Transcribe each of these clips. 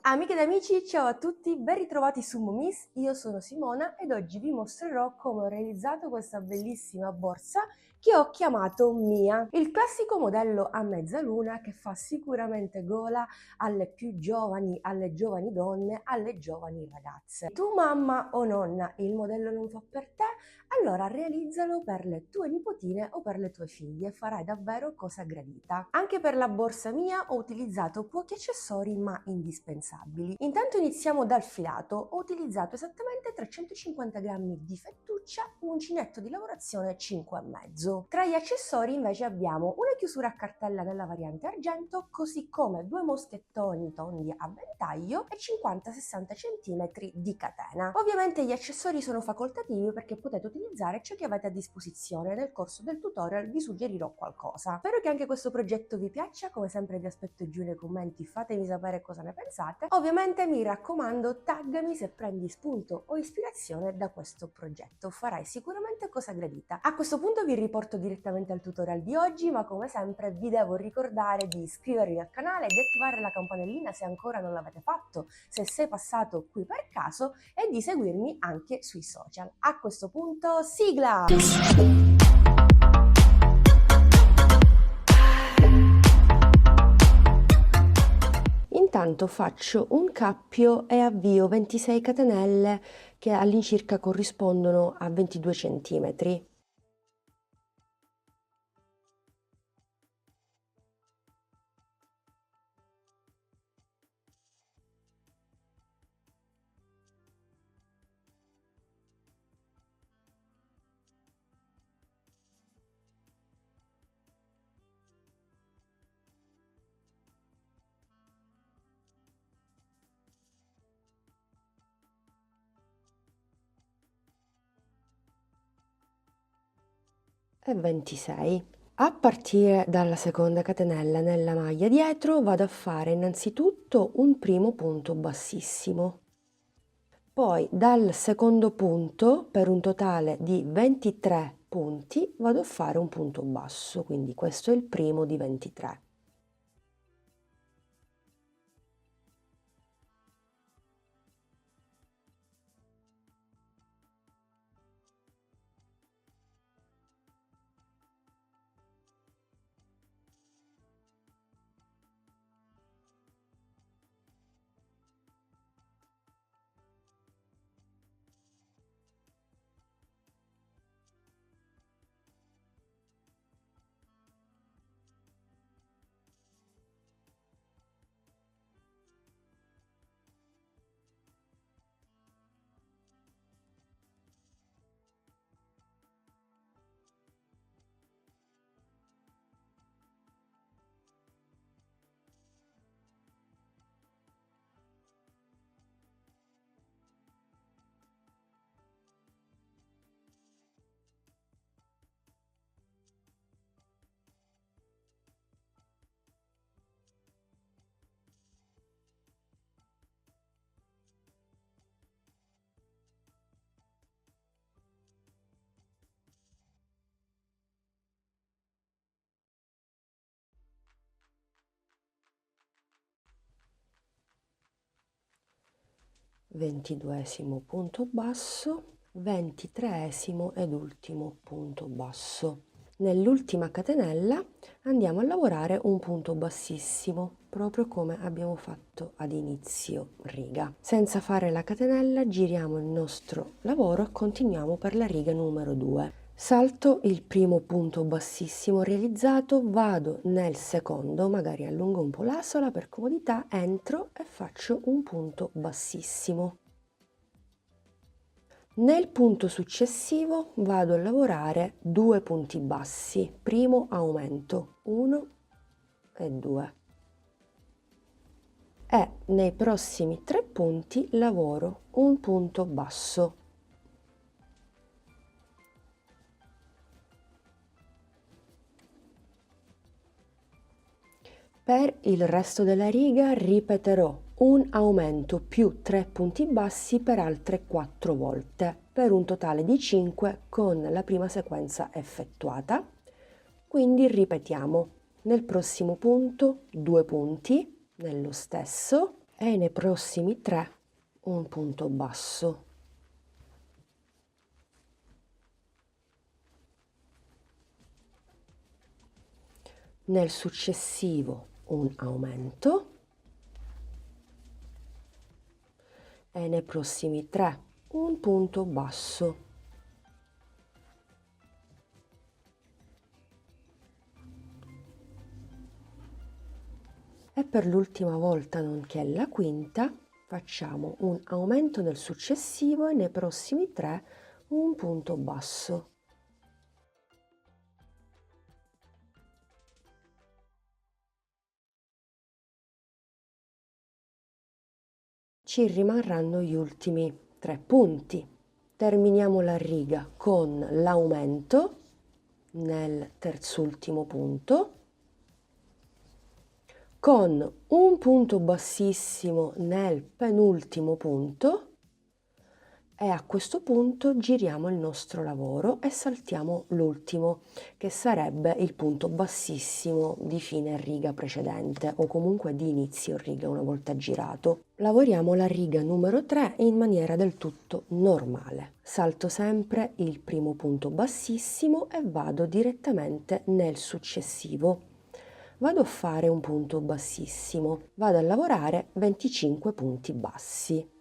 Amiche ed amici, ciao a tutti, ben ritrovati su Momis, io sono Simona ed oggi vi mostrerò come ho realizzato questa bellissima borsa che ho chiamato Mia. Il classico modello a mezzaluna che fa sicuramente gola alle più giovani, alle giovani donne, alle giovani ragazze. Tu mamma o nonna, il modello non fa per te? Allora realizzalo per le tue nipotine o per le tue figlie, farai davvero cosa gradita. Anche per la borsa Mia ho utilizzato pochi accessori ma indispensabili. Intanto iniziamo dal filato. Ho utilizzato esattamente 350 grammi di fettuccia, uncinetto di lavorazione 5,5. Tra gli accessori invece abbiamo una chiusura a cartella nella variante argento, così come due moschettoni tondi a ventaglio e 50-60 cm di catena. Ovviamente gli accessori sono facoltativi perché potete utilizzare ciò che avete a disposizione. Nel corso del tutorial vi suggerirò qualcosa. Spero che anche questo progetto vi piaccia, come sempre vi aspetto giù nei commenti, fatemi sapere cosa ne pensate. Ovviamente mi raccomando, taggami se prendi spunto o ispirazione da questo progetto, farai sicuramente cosa gradita. A questo punto vi riporto direttamente al tutorial di oggi, ma come sempre vi devo ricordare di iscrivervi al canale, di attivare la campanellina se ancora non l'avete fatto, se sei passato qui per caso, e di seguirmi anche sui social. A questo punto, sigla! Intanto faccio un cappio e avvio 26 catenelle che all'incirca corrispondono a 22 centimetri. E 26. A partire dalla seconda catenella nella maglia dietro vado a fare innanzitutto un primo punto bassissimo, poi dal secondo punto per un totale di 23 punti vado a fare un punto basso, quindi questo è il primo di 23. Ventiduesimo punto basso, 23esimo ed ultimo punto basso. Nell'ultima catenella andiamo a lavorare un punto bassissimo, proprio come abbiamo fatto ad inizio riga. Senza fare la catenella giriamo il nostro lavoro e continuiamo per la riga numero 2. Salto il primo punto bassissimo realizzato, vado nel secondo, magari allungo un po' l'asola per comodità, entro e faccio un punto bassissimo. Nel punto successivo vado a lavorare due punti bassi, primo aumento, 1 e 2. E nei prossimi 3 punti lavoro un punto basso. Per il resto della riga ripeterò un aumento più 3 punti bassi per altre 4 volte, per un totale di 5 con la prima sequenza effettuata. Quindi ripetiamo nel prossimo punto 2 punti, nello stesso, e nei prossimi 3 un punto basso. Nel successivo un aumento e nei prossimi 3 un punto basso. E per l'ultima volta, nonché la quinta, facciamo un aumento nel successivo e nei prossimi 3 un punto basso. Ci rimarranno gli ultimi 3 punti. Terminiamo la riga con l'aumento nel terzultimo punto, con un punto bassissimo nel penultimo punto e a questo punto giriamo il nostro lavoro e saltiamo l'ultimo, che sarebbe il punto bassissimo di fine riga precedente o comunque di inizio riga una volta girato. Lavoriamo la riga numero 3 in maniera del tutto normale. Salto sempre il primo punto bassissimo e vado direttamente nel successivo. Vado a fare un punto bassissimo, vado a lavorare 25 punti bassi.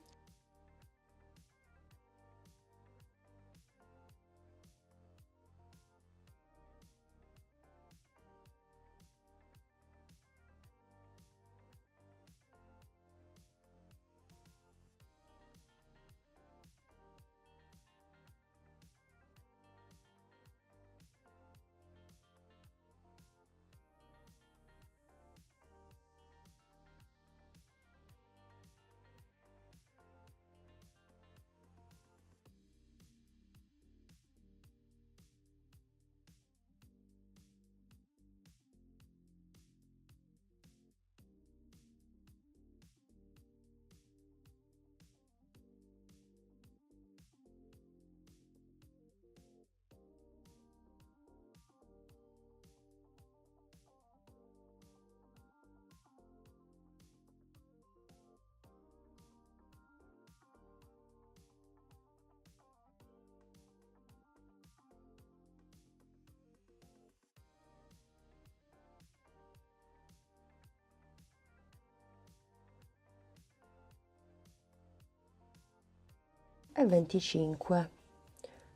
E 25.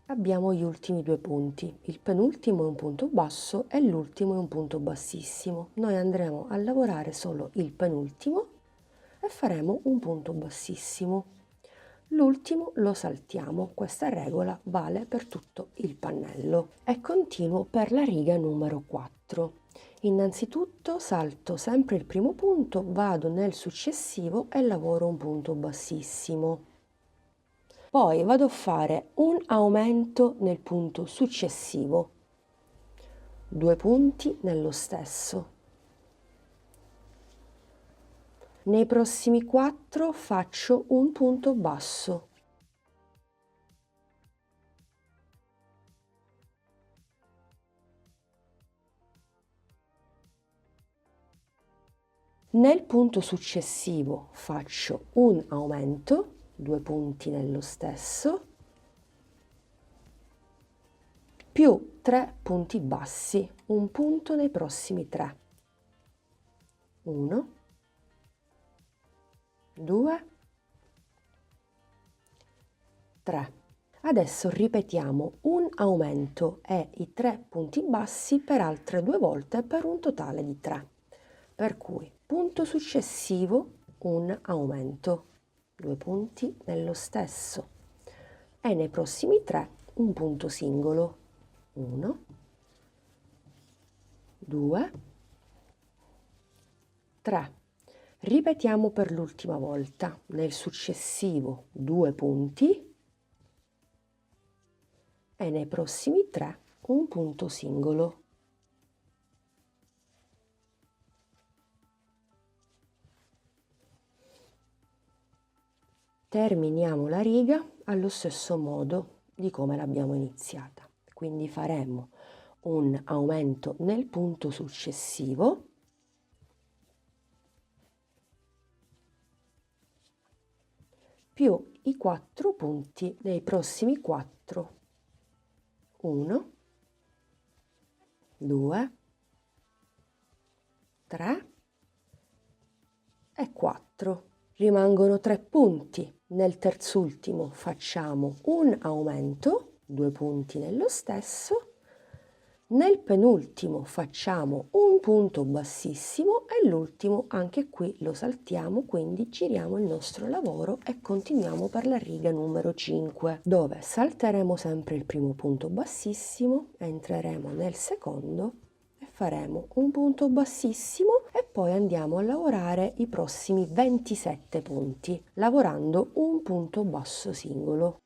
Abbiamo gli ultimi 2 punti, il penultimo è un punto basso e l'ultimo è un punto bassissimo. Noi andremo a lavorare solo il penultimo e faremo un punto bassissimo. L'ultimo lo saltiamo, questa regola vale per tutto il pannello. E continuo per la riga numero 4. Innanzitutto salto sempre il primo punto, vado nel successivo e lavoro un punto bassissimo. Poi vado a fare un aumento nel punto successivo, 2 punti nello stesso. Nei prossimi 4 faccio un punto basso. Nel punto successivo faccio un aumento, 2 punti nello stesso, più 3 punti bassi, un punto nei prossimi 3. 1, 2, 3. Adesso ripetiamo un aumento e i 3 punti bassi per altre 2 volte per un totale di 3. Per cui punto successivo un aumento, 2 punti nello stesso e nei prossimi 3 un punto singolo, 1, 2, 3. Ripetiamo per l'ultima volta, nel successivo 2 punti e nei prossimi 3 un punto singolo. Terminiamo la riga allo stesso modo di come l'abbiamo iniziata. Quindi faremo un aumento nel punto successivo, più i 4 punti nei prossimi 4. 1, 2, 3 e 4. Rimangono 3 punti. Nel terzultimo facciamo un aumento, 2 punti nello stesso. Nel penultimo facciamo un punto bassissimo e l'ultimo anche qui lo saltiamo, quindi giriamo il nostro lavoro e continuiamo per la riga numero 5, dove salteremo sempre il primo punto bassissimo, entreremo nel secondo e faremo un punto bassissimo e poi andiamo a lavorare i prossimi 27 punti, lavorando un punto basso singolo.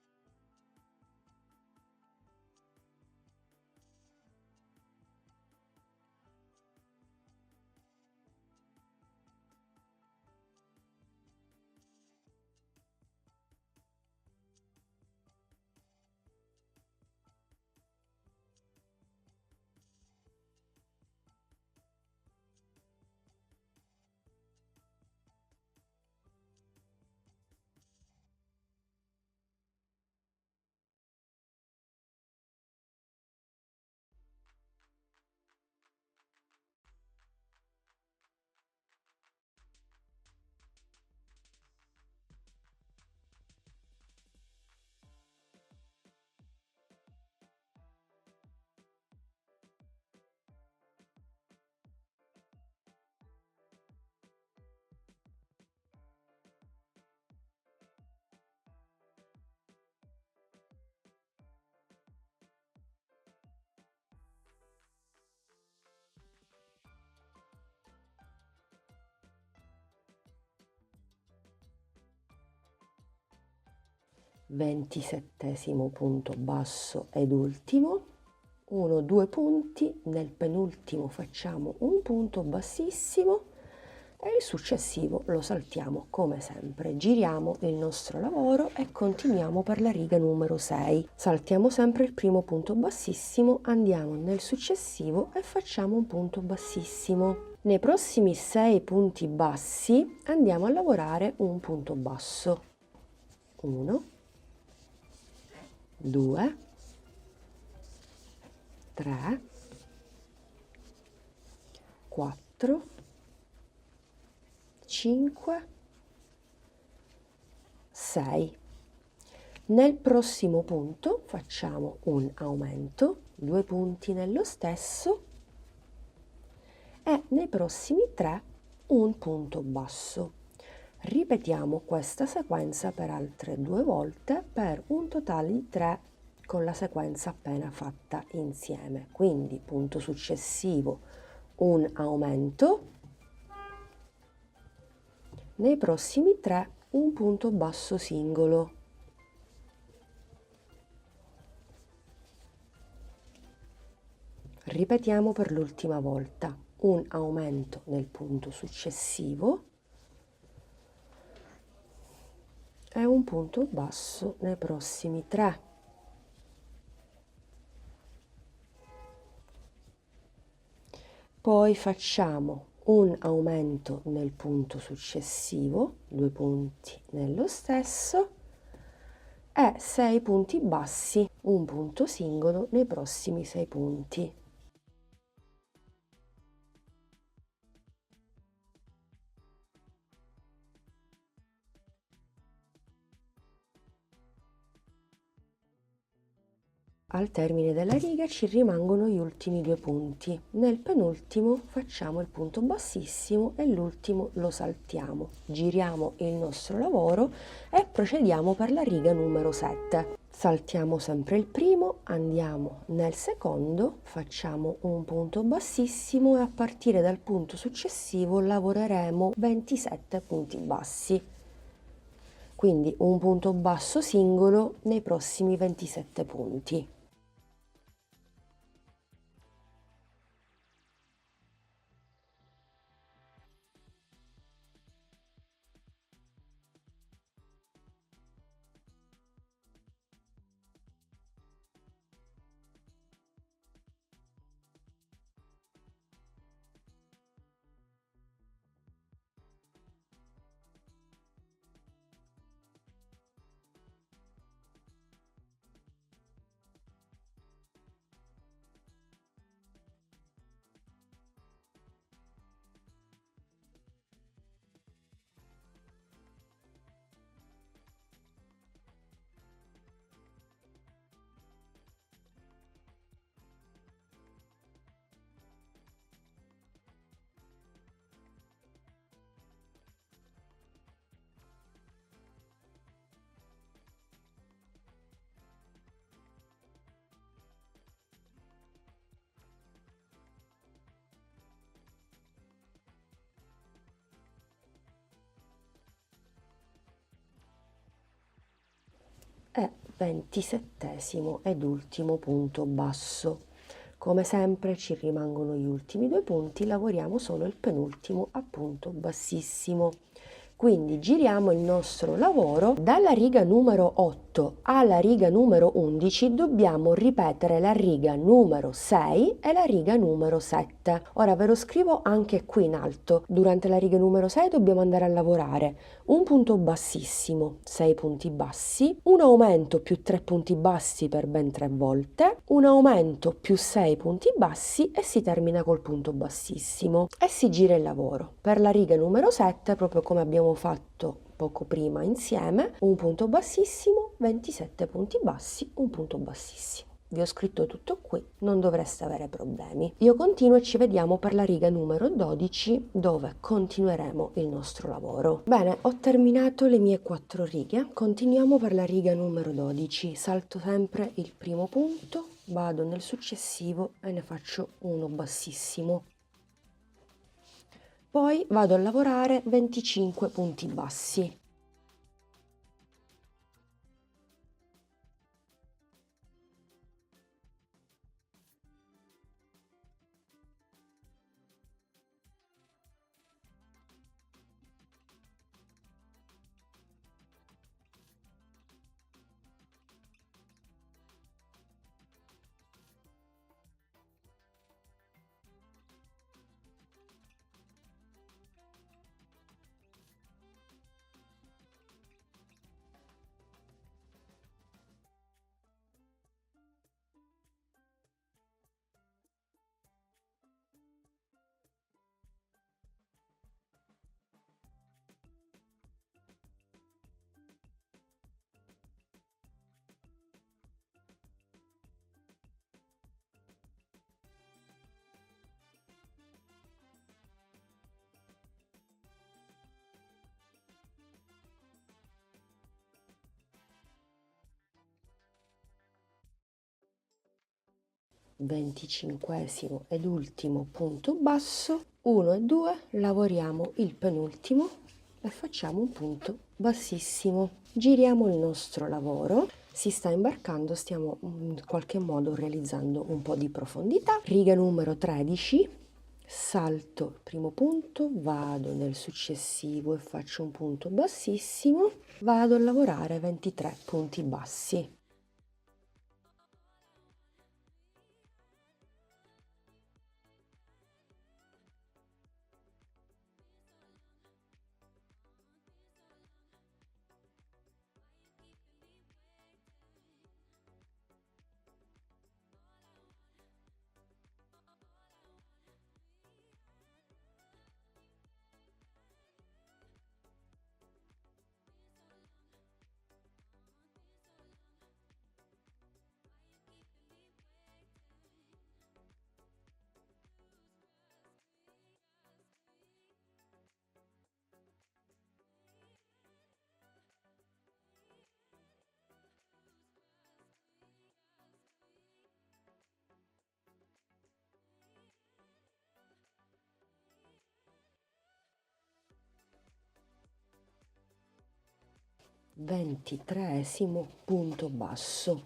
27° punto basso ed ultimo, 1-2 punti, nel penultimo facciamo un punto bassissimo e il successivo lo saltiamo come sempre. Giriamo il nostro lavoro e continuiamo per la riga numero 6. Saltiamo sempre il primo punto bassissimo, andiamo nel successivo e facciamo un punto bassissimo. Nei prossimi 6 punti bassi andiamo a lavorare un punto basso. 1, 2, 3, 4, 5, 6. Nel prossimo punto facciamo un aumento, 2 punti nello stesso e nei prossimi 3 un punto basso. Ripetiamo questa sequenza per altre 2 volte per un totale di 3 con la sequenza appena fatta insieme. Quindi punto successivo, un aumento, nei prossimi 3 un punto basso singolo. Ripetiamo per l'ultima volta, un aumento nel punto successivo e un punto basso nei prossimi 3. Poi facciamo un aumento nel punto successivo, 2 punti nello stesso e 6 punti bassi, un punto singolo nei prossimi 6 punti. Al termine della riga ci rimangono gli ultimi 2 punti. Nel penultimo facciamo il punto bassissimo e l'ultimo lo saltiamo. Giriamo il nostro lavoro e procediamo per la riga numero 7. Saltiamo sempre il primo, andiamo nel secondo, facciamo un punto bassissimo e a partire dal punto successivo lavoreremo 27 punti bassi. Quindi un punto basso singolo nei prossimi 27 punti. e 27° ed ultimo punto basso. Come sempre ci rimangono gli ultimi 2 punti, lavoriamo solo il penultimo a punto bassissimo. Quindi giriamo il nostro lavoro. Dalla riga numero 8 alla riga numero 11 dobbiamo ripetere la riga numero 6 e la riga numero 7. Ora ve lo scrivo anche qui in alto. Durante la riga numero 6 dobbiamo andare a lavorare un punto bassissimo, 6 punti bassi, un aumento più 3 punti bassi per ben 3 volte, un aumento più 6 punti bassi e si termina col punto bassissimo e si gira il lavoro. Per la riga numero 7, proprio come abbiamo fatto poco prima insieme, un punto bassissimo, 27 punti bassi, un punto bassissimo. Vi ho scritto tutto qui, non dovreste avere problemi. Io continuo e ci vediamo per la riga numero 12 dove continueremo il nostro lavoro. Bene, ho terminato le mie 4 righe, continuiamo per la riga numero 12. Salto sempre il primo punto, vado nel successivo e ne faccio uno bassissimo. Poi vado a lavorare 25 punti bassi. Venticinquesimo ed ultimo punto basso, 1 e 2, lavoriamo il penultimo e facciamo un punto bassissimo. Giriamo il nostro lavoro, si sta imbarcando, stiamo in qualche modo realizzando un po' di profondità. Riga numero 13, salto il primo punto, vado nel successivo e faccio un punto bassissimo, vado a lavorare 23 punti bassi. Ventitreesimo punto basso,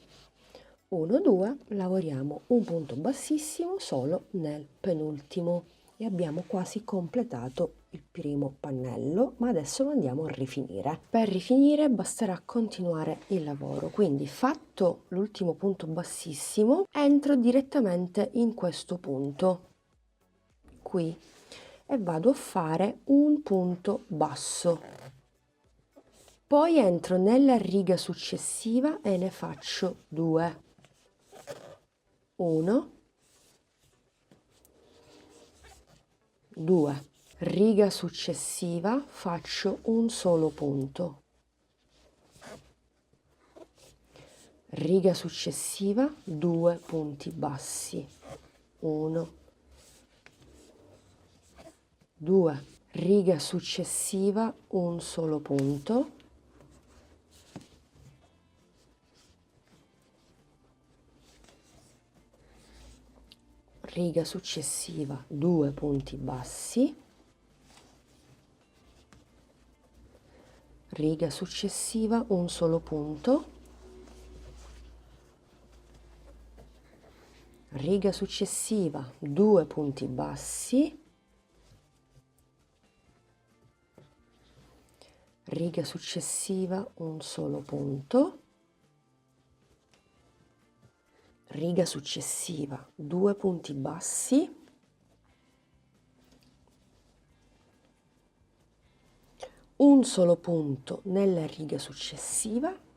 1 2, lavoriamo un punto bassissimo solo nel penultimo e abbiamo quasi completato il primo pannello, ma adesso lo andiamo a rifinire. Per rifinire basterà continuare il lavoro, quindi fatto l'ultimo punto bassissimo entro direttamente in questo punto qui e vado a fare un punto basso. Poi entro nella riga successiva e ne faccio 2. 1, 2. Riga successiva faccio un solo punto. Riga successiva 2 punti bassi. 1, 2. Riga successiva un solo punto. Riga successiva 2 punti bassi, riga successiva un solo punto, riga successiva 2 punti bassi, riga successiva un solo punto, riga successiva 2 punti bassi, un solo punto nella riga successiva,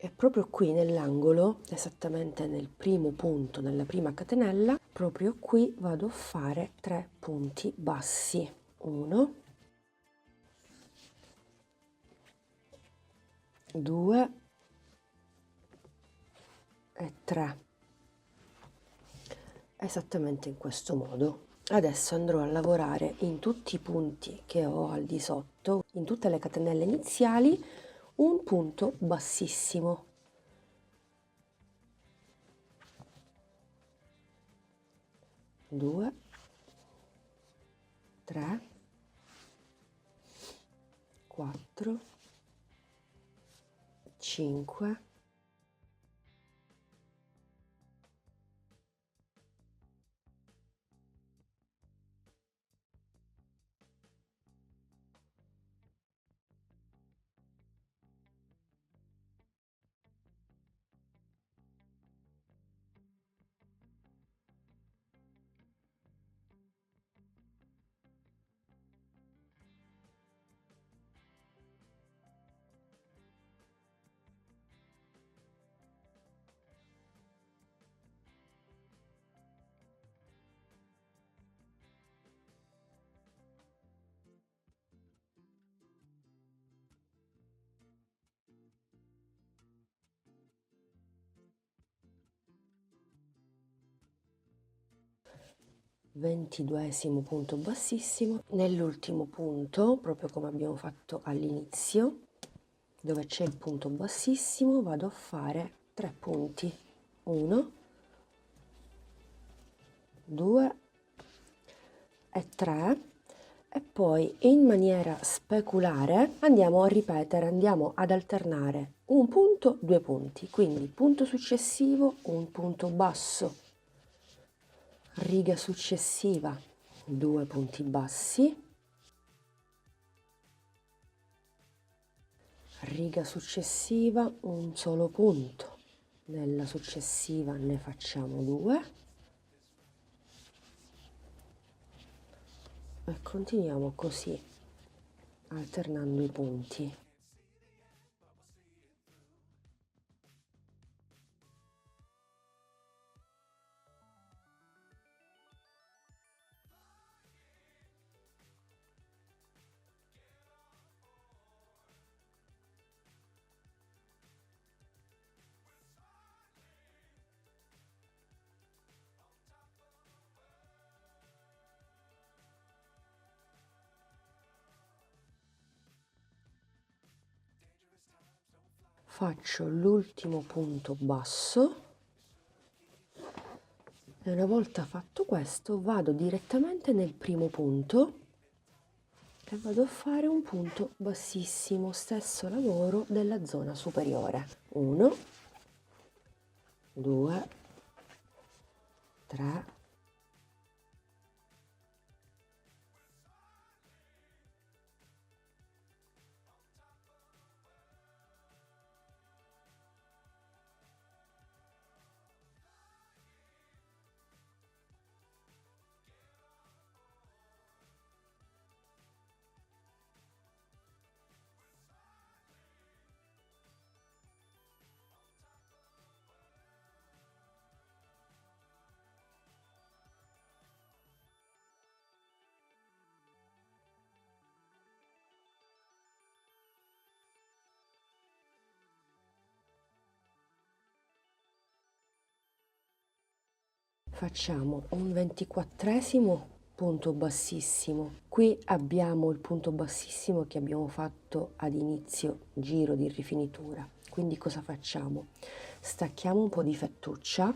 e proprio qui nell'angolo, esattamente nel primo punto, nella prima catenella, proprio qui vado a fare 3 punti bassi. 1, 2 e 3, esattamente in questo modo. Adesso andrò a lavorare in tutti i punti che ho al di sotto, in tutte le catenelle iniziali, un punto bassissimo. 2, 3, 4, 5, 22esimo punto bassissimo. Nell'ultimo punto, proprio come abbiamo fatto all'inizio, dove c'è il punto bassissimo, vado a fare 3 punti. 1, 2 e 3, e poi in maniera speculare andiamo a ripetere, andiamo ad alternare un punto, 2 punti, quindi punto successivo, un punto basso, riga successiva 2 punti bassi, riga successiva un solo punto, nella successiva ne facciamo 2 e continuiamo così alternando i punti. Faccio l'ultimo punto basso e una volta fatto questo vado direttamente nel primo punto e vado a fare un punto bassissimo, stesso lavoro della zona superiore. 1, 2, 3, facciamo un 24esimo punto bassissimo. Qui abbiamo il punto bassissimo che abbiamo fatto ad inizio giro di rifinitura. Quindi cosa facciamo? Stacchiamo un po' di fettuccia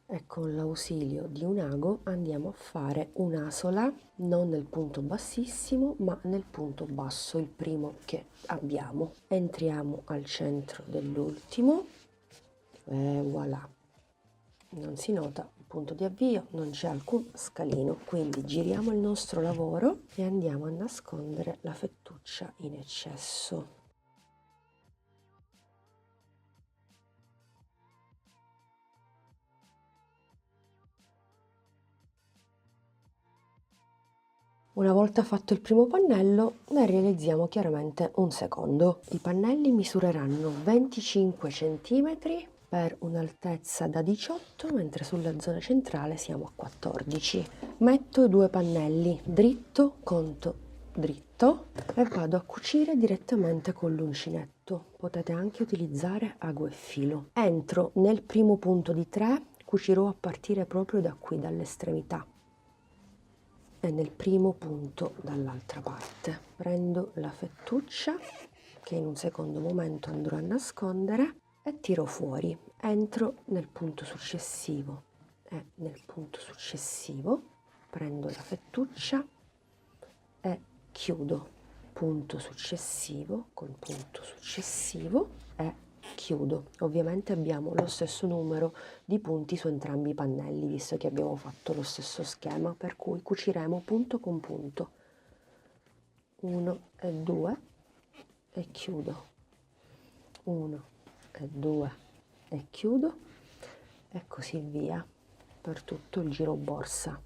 e con l'ausilio di un ago andiamo a fare un'asola non nel punto bassissimo ma nel punto basso, il primo che abbiamo. Entriamo al centro dell'ultimo e voilà, non si nota il punto di avvio, non c'è alcun scalino, quindi giriamo il nostro lavoro e andiamo a nascondere la fettuccia in eccesso. Una volta fatto il primo pannello, ne realizziamo chiaramente un secondo. I pannelli misureranno 25 cm per un'altezza da 18, mentre sulla zona centrale siamo a 14. Metto 2 pannelli dritto contro dritto e vado a cucire direttamente con l'uncinetto. Potete anche utilizzare ago e filo. Entro nel primo punto di 3, cucirò a partire proprio da qui, dall'estremità, e nel primo punto dall'altra parte. Prendo la fettuccia che in un secondo momento andrò a nascondere e tiro fuori. Entro nel punto successivo e nel punto successivo prendo la fettuccia e chiudo. Punto successivo col punto successivo e chiudo. Ovviamente abbiamo lo stesso numero di punti su entrambi i pannelli, visto che abbiamo fatto lo stesso schema, per cui cuciremo punto con punto. 1 e 2 e chiudo. 1 e 2 e chiudo e così via per tutto il giro borsa.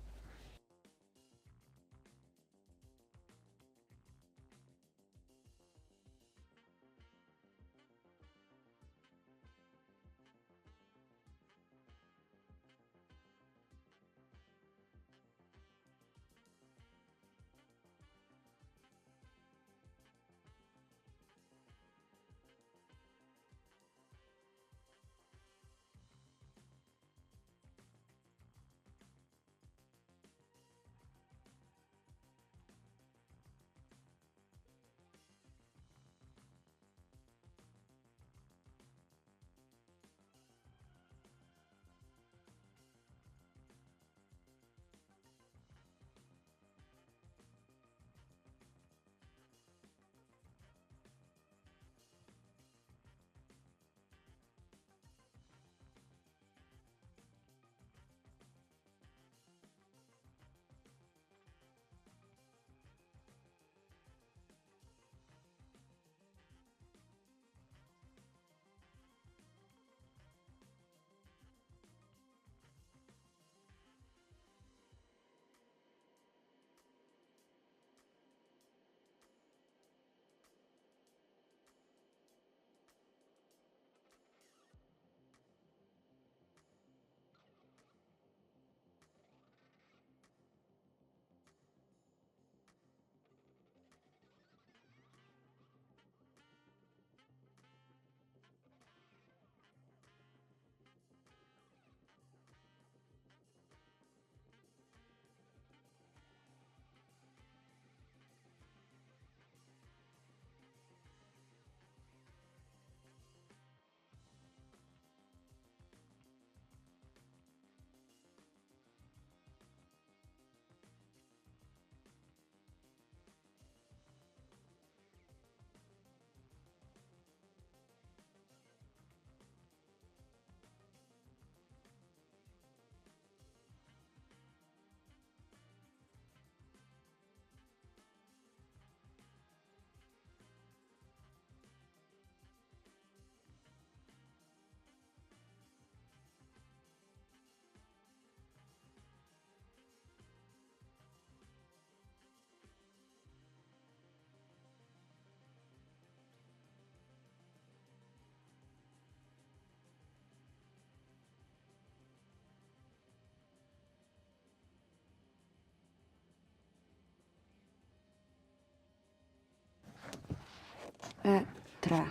E 3.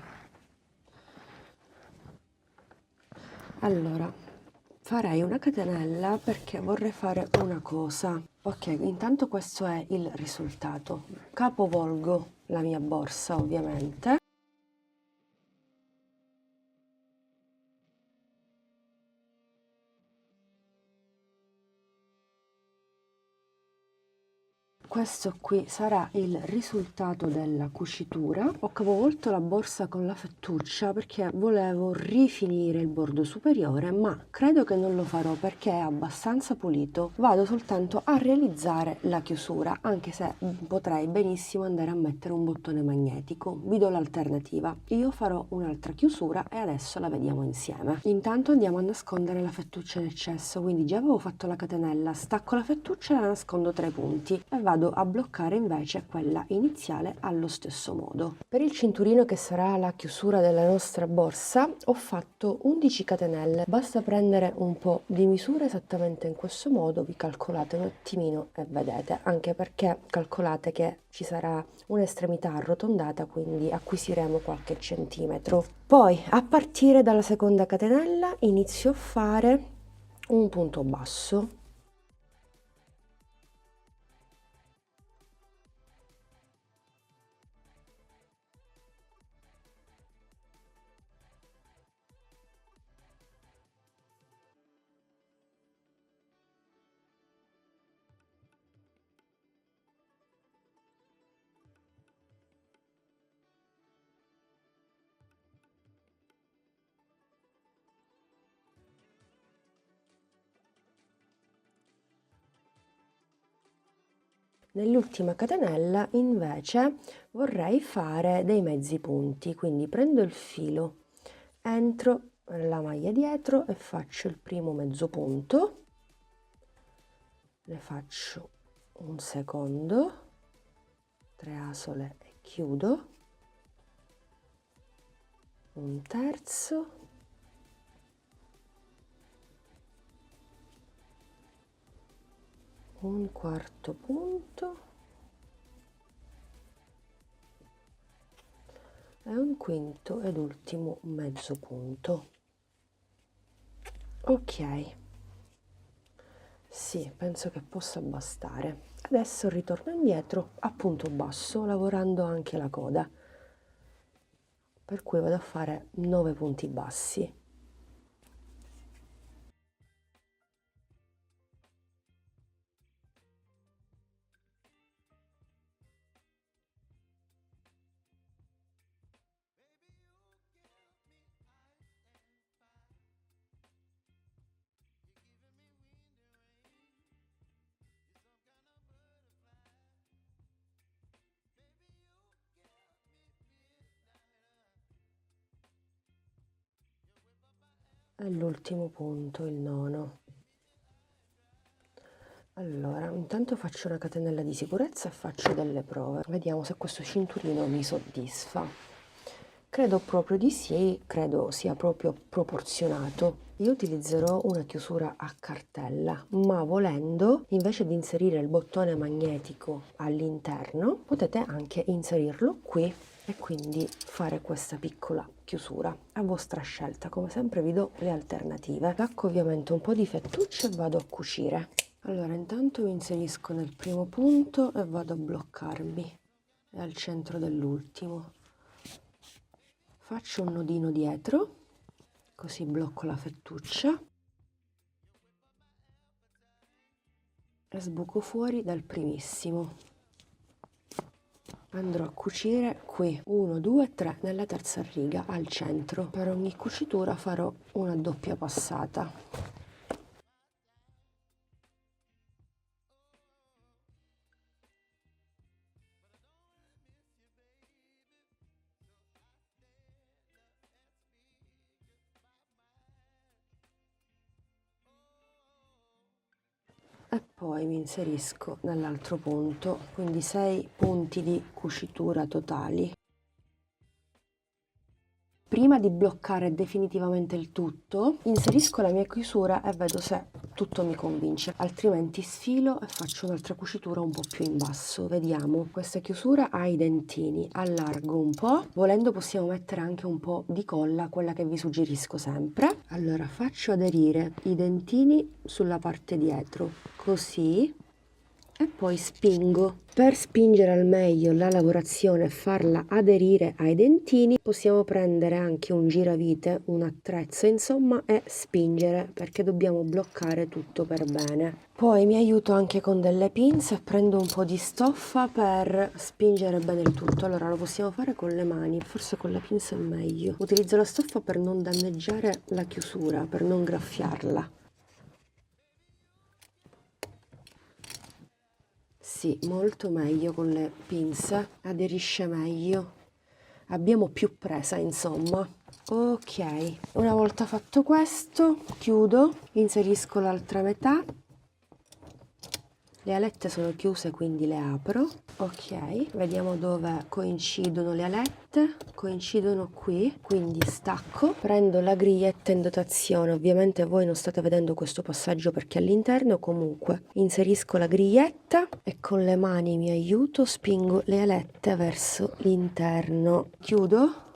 Allora, farei una catenella perché vorrei fare una cosa. Ok, intanto questo è il risultato. Capovolgo la mia borsa, ovviamente. questo qui sarà il risultato della cucitura. Ho capovolto la borsa con la fettuccia perché volevo rifinire il bordo superiore, ma credo che non lo farò perché è abbastanza pulito. Vado soltanto a realizzare la chiusura, anche se potrei benissimo andare a mettere un bottone magnetico. Vi do l'alternativa. Io farò un'altra chiusura e adesso la vediamo insieme. Intanto andiamo a nascondere la fettuccia in eccesso, quindi già avevo fatto la catenella, stacco la fettuccia e la nascondo tra i punti e vado a bloccare invece quella iniziale allo stesso modo. Per il cinturino, che sarà la chiusura della nostra borsa, ho fatto 11 catenelle. Basta prendere un po' di misura esattamente in questo modo, vi calcolate un attimino e vedete, anche perché calcolate che ci sarà un'estremità arrotondata, quindi acquisiremo qualche centimetro. Poi a partire dalla seconda catenella inizio a fare un punto basso. Nell'ultima catenella invece vorrei fare dei mezzi punti, quindi prendo il filo, entro nella maglia dietro e faccio il primo mezzo punto, ne faccio un secondo, 3 asole e chiudo, un terzo, un quarto punto e un quinto ed ultimo mezzo punto. Ok, sì, penso che possa bastare. Adesso ritorno indietro a punto basso, lavorando anche la coda, per cui vado a fare 9 punti bassi. E l'ultimo punto, il nono. Allora, intanto faccio una catenella di sicurezza e faccio delle prove. Vediamo se questo cinturino mi soddisfa. Credo proprio di sì, credo sia proprio proporzionato. Io utilizzerò una chiusura a cartella, ma volendo, invece di inserire il bottone magnetico all'interno, potete anche inserirlo qui e quindi fare questa piccola chiusura a vostra scelta. Come sempre vi do le alternative. Attacco ovviamente un po' di fettuccia e vado a cucire. Allora, intanto mi inserisco nel primo punto e vado a bloccarmi, e al centro dell'ultimo. Faccio un nodino dietro, così blocco la fettuccia e sbuco fuori dal primissimo. Andrò a cucire qui 1, 2, 3 nella terza riga al centro. Per ogni cucitura farò una doppia passata. E poi mi inserisco nell'altro punto, quindi 6 punti di cucitura totali. Prima di bloccare definitivamente il tutto, inserisco la mia chiusura e vedo se tutto mi convince, altrimenti sfilo e faccio un'altra cucitura un po' più in basso. Vediamo, questa chiusura ha i dentini, allargo un po', volendo possiamo mettere anche un po' di colla, quella che vi suggerisco sempre. Allora faccio aderire i dentini sulla parte dietro, così, e poi spingo. Per spingere al meglio la lavorazione e farla aderire ai dentini possiamo prendere anche un giravite, un attrezzo insomma, e spingere, perché dobbiamo bloccare tutto per bene. Poi mi aiuto anche con delle pinze e prendo un po' di stoffa per spingere bene il tutto. Allora lo possiamo fare con le mani, forse con la pinza è meglio. Utilizzo la stoffa per non danneggiare la chiusura, per non graffiarla. Sì, molto meglio con le pinze, aderisce meglio, abbiamo più presa insomma. Ok, una volta fatto questo chiudo, inserisco l'altra metà, le alette sono chiuse quindi le apro. Ok, vediamo dove coincidono le alette, coincidono qui, quindi stacco, prendo la griglietta in dotazione, ovviamente voi non state vedendo questo passaggio perché all'interno, comunque inserisco la griglietta e con le mani mi aiuto, spingo le alette verso l'interno, chiudo.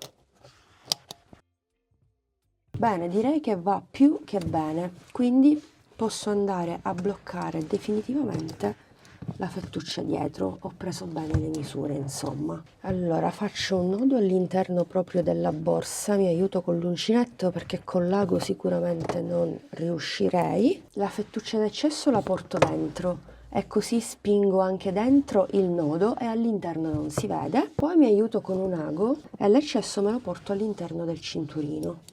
Bene, direi che va più che bene, quindi posso andare a bloccare definitivamente la fettuccia dietro. Ho preso bene le misure insomma. Allora faccio un nodo all'interno proprio della borsa, mi aiuto con l'uncinetto perché con l'ago sicuramente non riuscirei. La fettuccia in eccesso la porto dentro e così spingo anche dentro il nodo e all'interno non si vede. Poi mi aiuto con un ago e l'eccesso me lo porto all'interno del cinturino.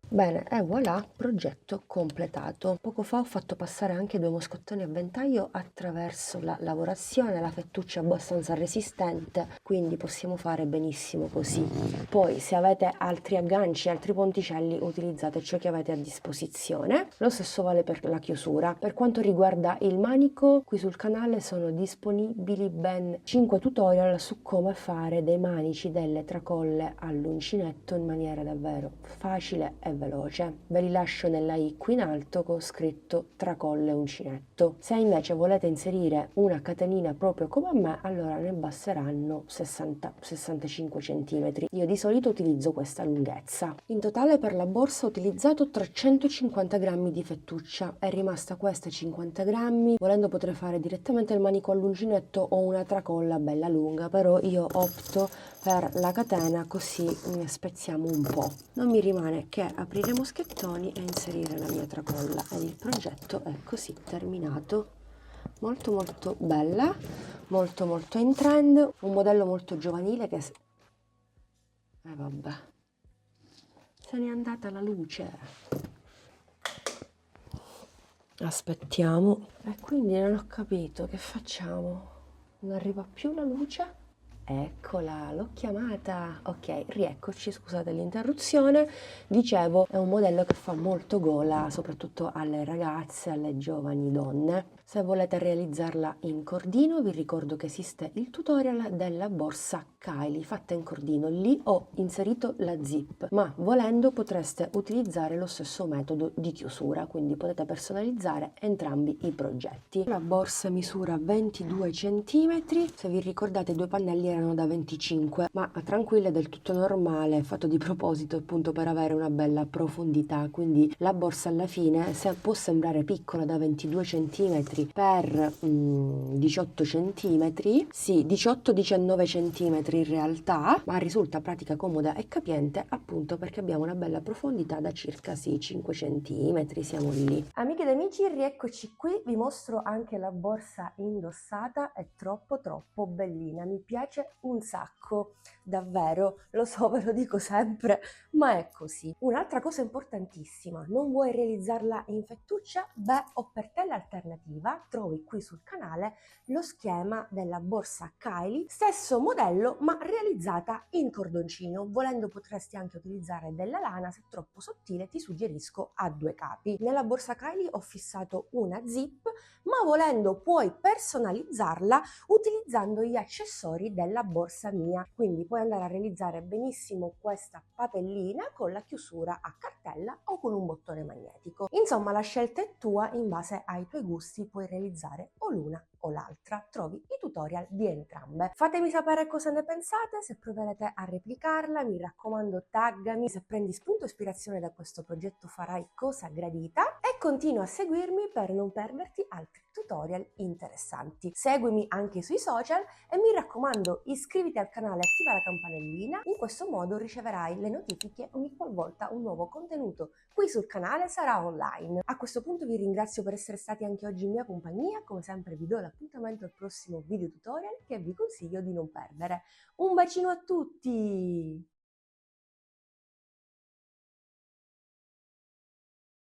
Bene, e voilà, progetto completato. Poco fa ho fatto passare anche 2 moscottoni a ventaglio attraverso la lavorazione, la fettuccia è abbastanza resistente, quindi possiamo fare benissimo così. Poi se avete altri agganci, altri ponticelli, utilizzate ciò che avete a disposizione. Lo stesso vale per la chiusura. Per quanto riguarda il manico, qui sul canale sono disponibili ben 5 tutorial su come fare dei manici, delle tracolle all'uncinetto in maniera davvero facile e veloce. Ve li lascio nella i qui in alto con scritto tracolle uncinetto. Se invece volete inserire una catenina proprio come a me, allora ne basteranno 60-65 cm. Io di solito utilizzo questa lunghezza. In totale per la borsa ho utilizzato 350 grammi di fettuccia, è rimasta questa 50 grammi. Volendo potrei fare direttamente il manico all'uncinetto o una tracolla bella lunga, però io opto per la catena, così spezziamo un po'. Non mi rimane che aprire i moschettoni e inserire la mia tracolla ed il progetto è così terminato. Molto molto bella, molto molto in trend, un modello molto giovanile che vabbè, se n'è andata la luce. Aspettiamo. E quindi non ho capito, che facciamo? Non arriva più la luce? Eccola, l'ho chiamata. Ok, rieccoci, scusate l'interruzione. Dicevo, è un modello che fa molto gola, soprattutto alle ragazze, alle giovani donne. Se volete realizzarla in cordino, vi ricordo che esiste il tutorial della borsa Kylie fatta in cordino. Lì ho inserito la zip, ma volendo potreste utilizzare lo stesso metodo di chiusura, quindi potete personalizzare entrambi i progetti. La borsa misura 22 cm, se vi ricordate i due pannelli erano da 25, ma tranquille, è del tutto normale, fatto di proposito appunto per avere una bella profondità, quindi la borsa alla fine può sembrare piccola da 22 cm per 18 cm, sì 18-19 cm in realtà, ma risulta pratica, comoda e capiente appunto perché abbiamo una bella profondità da circa 5 cm, siamo lì. Amiche ed amici, rieccoci qui, vi mostro anche la borsa indossata, è troppo bellina, mi piace un sacco, davvero, lo so, ve lo dico sempre, ma è così. Un'altra cosa importantissima, non vuoi realizzarla in fettuccia? Beh, ho per te l'alternativa, trovi qui sul canale lo schema della borsa Kylie, stesso modello ma realizzata in cordoncino. Volendo potresti anche utilizzare della lana, se troppo sottile ti suggerisco a 2 capi. Nella borsa Kylie ho fissato una zip, ma volendo puoi personalizzarla utilizzando gli accessori della borsa mia, quindi puoi andare a realizzare benissimo questa patellina con la chiusura a cartella o con un bottone magnetico. Insomma, la scelta è tua, in base ai tuoi gusti puoi realizzare o l'una o l'altra, trovi i tutorial di entrambe. Fatemi sapere cosa ne pensate, se proverete a replicarla, mi raccomando taggami, se prendi spunto e ispirazione da questo progetto farai cosa gradita e e continua a seguirmi per non perderti altri tutorial interessanti. Seguimi anche sui social e mi raccomando iscriviti al canale e attiva la campanellina, in questo modo riceverai le notifiche ogni qualvolta un nuovo contenuto qui sul canale sarà online. A questo punto vi ringrazio per essere stati anche oggi in mia compagnia, come sempre vi do l'appuntamento al prossimo video tutorial che vi consiglio di non perdere. Un bacino a tutti!